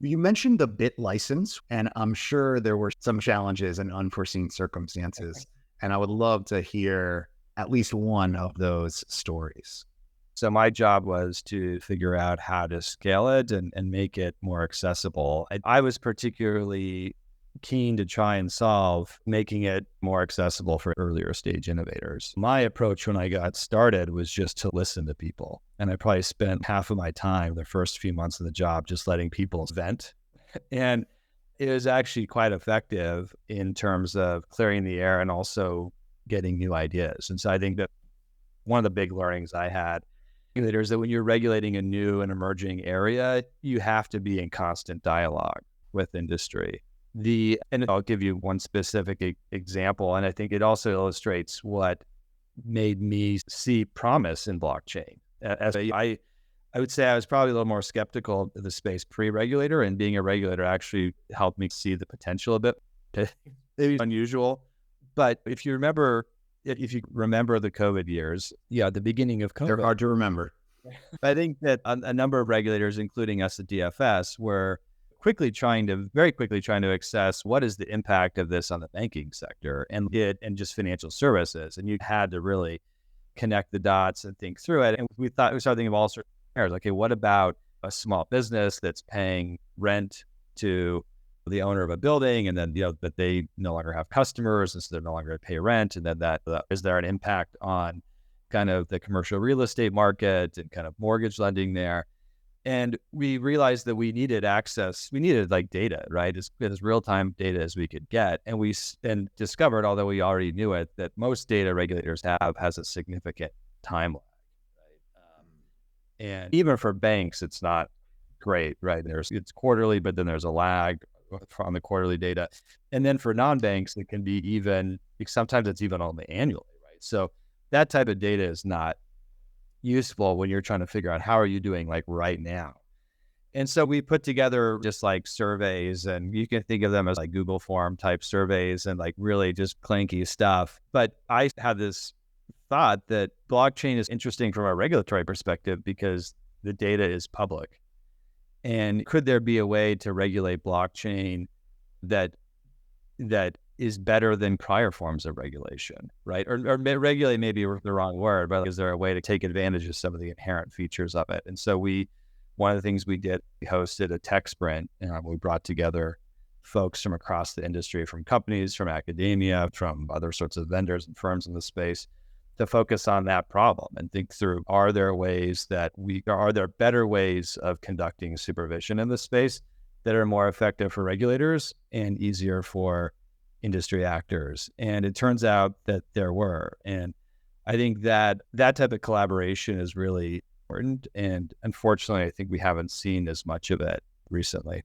You mentioned the bit license, and I'm sure there were some challenges and unforeseen circumstances. And I would love to hear at least one of those stories. So my job was to figure out how to scale it and make it more accessible. I was particularly keen to try and solve making it more accessible for earlier stage innovators. My approach when I got started was just to listen to people. And I probably spent half of my time the first few months of the job just letting people vent. And it was actually quite effective in terms of clearing the air and also getting new ideas. And so I think that one of the big learnings I had regulators that when you're regulating a new and emerging area, you have to be in constant dialogue with industry. And I'll give you one specific example, and I think it also illustrates what made me see promise in blockchain. I would say I was probably a little more skeptical of the space pre-regulator, and being a regulator actually helped me see the potential a bit. Maybe unusual, but if you remember the COVID years, yeah, the beginning of They're COVID, hard to remember. I think that a number of regulators, including us at DFS, were very quickly trying to assess what is the impact of this on the banking sector and just financial services. And you had to really connect the dots and think through it. And we started thinking of all sorts of areas. Okay, what about a small business that's paying rent to the owner of a building, and then that they no longer have customers, and so they're no longer going to pay rent, and then is there an impact on kind of the commercial real estate market and kind of mortgage lending there? And we realized that we needed like data, right? As real-time data as we could get. And and discovered, although we already knew it, that most data regulators has a significant time lag, right? And even for banks, it's not great, right? It's quarterly, but then there's a lag on the quarterly data. And then for non-banks, it can be sometimes it's even only annually, right? So that type of data is not useful when you're trying to figure out how are you doing like right now. And so we put together just like surveys, and you can think of them as like Google form type surveys and like really just clanky stuff. But I had this thought that blockchain is interesting from a regulatory perspective because the data is public. And could there be a way to regulate blockchain that is better than prior forms of regulation, right? Or regulate maybe the wrong word, but is there a way to take advantage of some of the inherent features of it? And so one of the things we did, we hosted a tech sprint, and we brought together folks from across the industry, from companies, from academia, from other sorts of vendors and firms in the space, to focus on that problem and think through, are there better ways of conducting supervision in this space that are more effective for regulators and easier for industry actors? And it turns out that there were. And I think that type of collaboration is really important. And unfortunately, I think we haven't seen as much of it recently.